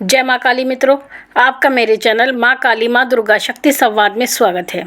जय माँ काली मित्रों, आपका मेरे चैनल माँ काली माँ दुर्गा शक्ति संवाद में स्वागत है।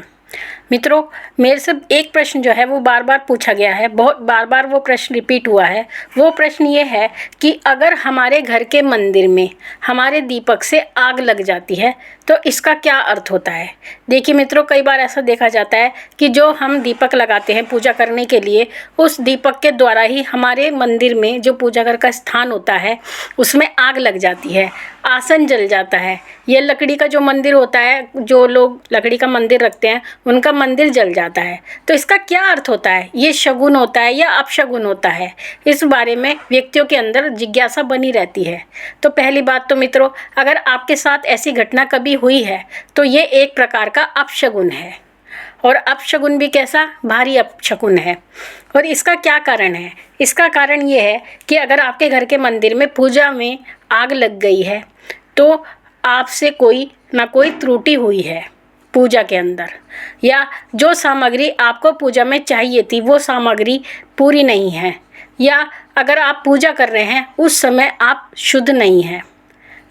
मित्रों, मेरे से एक प्रश्न जो है वो बार बार पूछा गया है, बहुत बार बार वो प्रश्न रिपीट हुआ है। वो प्रश्न ये है कि अगर हमारे घर के मंदिर में हमारे दीपक से आग लग जाती है तो इसका क्या अर्थ होता है। देखिए मित्रों, कई बार ऐसा देखा जाता है कि जो हम दीपक लगाते हैं पूजा करने के लिए, उस दीपक के द्वारा ही हमारे मंदिर में जो पूजा घर का स्थान होता है उसमें आग लग जाती है, आसन जल जाता है। ये लकड़ी का जो मंदिर होता है, जो लोग लकड़ी का मंदिर रखते हैं उनका मंदिर जल जाता है। तो इसका क्या अर्थ होता है, ये शगुन होता है या अपशगुन होता है, इस बारे में व्यक्तियों के अंदर जिज्ञासा बनी रहती है। तो पहली बात तो मित्रों, अगर आपके साथ ऐसी घटना कभी हुई है तो ये एक प्रकार का अपशगुन है। और अपशगुन भी कैसा, भारी अपशगुन है। और इसका क्या कारण है, इसका कारण ये है कि अगर आपके घर के मंदिर में पूजा में आग लग गई है तो आपसे कोई ना कोई त्रुटि हुई है पूजा के अंदर, या जो सामग्री आपको पूजा में चाहिए थी वो सामग्री पूरी नहीं है, या अगर आप पूजा कर रहे हैं उस समय आप शुद्ध नहीं हैं,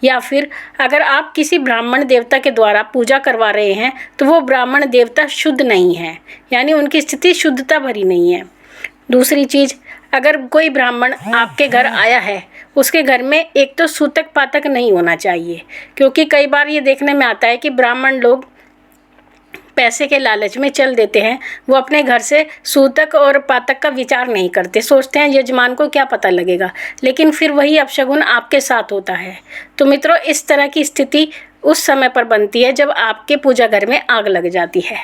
या फिर अगर आप किसी ब्राह्मण देवता के द्वारा पूजा करवा रहे हैं तो वो ब्राह्मण देवता शुद्ध नहीं है, यानी उनकी स्थिति शुद्धता भरी नहीं है। दूसरी चीज़, अगर कोई ब्राह्मण आपके घर आया है, उसके घर में एक तो सूतक पातक नहीं होना चाहिए, क्योंकि कई बार ये देखने में आता है कि ब्राह्मण लोग पैसे के लालच में चल देते हैं, वो अपने घर से सूतक और पातक का विचार नहीं करते, सोचते हैं यजमान को क्या पता लगेगा, लेकिन फिर वही अपशगुन आपके साथ होता है। तो मित्रों, इस तरह की स्थिति उस समय पर बनती है जब आपके पूजा घर में आग लग जाती है।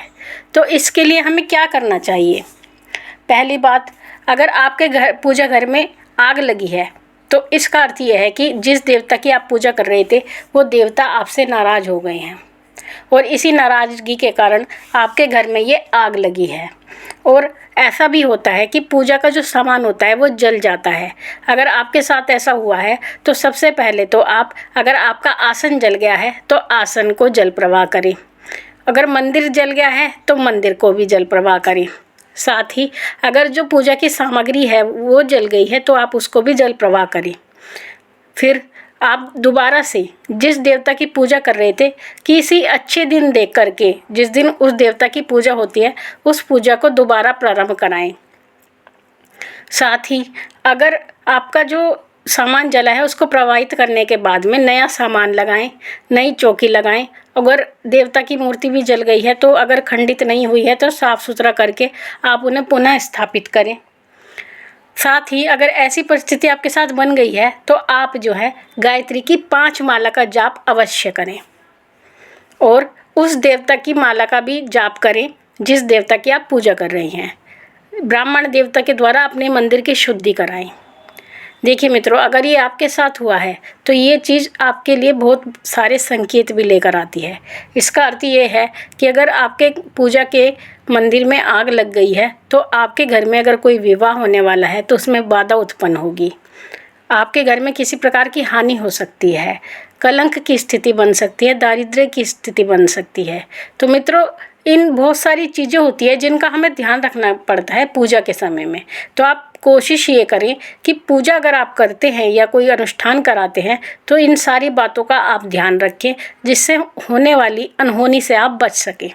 तो इसके लिए हमें क्या करना चाहिए। पहली बात, अगर आपके घर पूजा घर में आग लगी है तो इसका अर्थ यह है कि जिस देवता की आप पूजा कर रहे थे वो देवता आपसे नाराज़ हो गए हैं, और इसी नाराज़गी के कारण आपके घर में ये आग लगी है। और ऐसा भी होता है कि पूजा का जो सामान होता है वो जल जाता है। अगर आपके साथ ऐसा हुआ है तो सबसे पहले तो आप, अगर आपका आसन जल गया है तो आसन को जल प्रवाह करें, अगर मंदिर जल गया है तो मंदिर को भी जल प्रवाह करें। साथ ही अगर जो पूजा की सामग्री है वो जल गई है तो आप उसको भी जल प्रवाह करें। फिर आप दोबारा से जिस देवता की पूजा कर रहे थे, किसी अच्छे दिन देख करके, जिस दिन उस देवता की पूजा होती है उस पूजा को दोबारा प्रारंभ कराएं। साथ ही अगर आपका जो सामान जला है उसको प्रवाहित करने के बाद में नया सामान लगाएं, नई चौकी लगाएं। अगर देवता की मूर्ति भी जल गई है तो अगर खंडित नहीं हुई है तो साफ़ सुथरा करके आप उन्हें पुनः स्थापित करें। साथ ही अगर ऐसी परिस्थिति आपके साथ बन गई है तो आप जो है गायत्री की 5 माला का जाप अवश्य करें, और उस देवता की माला का भी जाप करें जिस देवता की आप पूजा कर रहे हैं। ब्राह्मण देवता के द्वारा अपने मंदिर की शुद्धि कराएं। देखिए मित्रों, अगर ये आपके साथ हुआ है तो ये चीज़ आपके लिए बहुत सारे संकेत भी लेकर आती है। इसका अर्थ ये है कि अगर आपके पूजा के मंदिर में आग लग गई है तो आपके घर में अगर कोई विवाह होने वाला है तो उसमें बाधा उत्पन्न होगी, आपके घर में किसी प्रकार की हानि हो सकती है, कलंक की स्थिति बन सकती है, दारिद्र्य की स्थिति बन सकती है। तो मित्रों, इन बहुत सारी चीज़ें होती है जिनका हमें ध्यान रखना पड़ता है पूजा के समय में। तो आप कोशिश ये करें कि पूजा अगर आप करते हैं या कोई अनुष्ठान कराते हैं तो इन सारी बातों का आप ध्यान रखें, जिससे होने वाली अनहोनी से आप बच सकें।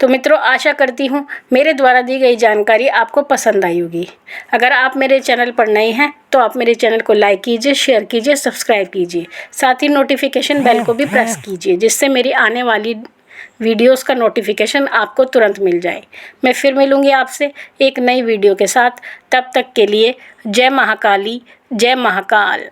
तो मित्रों, आशा करती हूँ मेरे द्वारा दी गई जानकारी आपको पसंद आई होगी। अगर आप मेरे चैनल पर नए हैं तो आप मेरे चैनल को लाइक कीजिए, शेयर कीजिए, सब्सक्राइब कीजिए। साथ ही नोटिफिकेशन बेल को भी प्रेस कीजिए, जिससे मेरी आने वाली वीडियोस का नोटिफिकेशन आपको तुरंत मिल जाए। मैं फिर मिलूँगी आपसे एक नई वीडियो के साथ। तब तक के लिए जय महाकाली, जय महाकाल।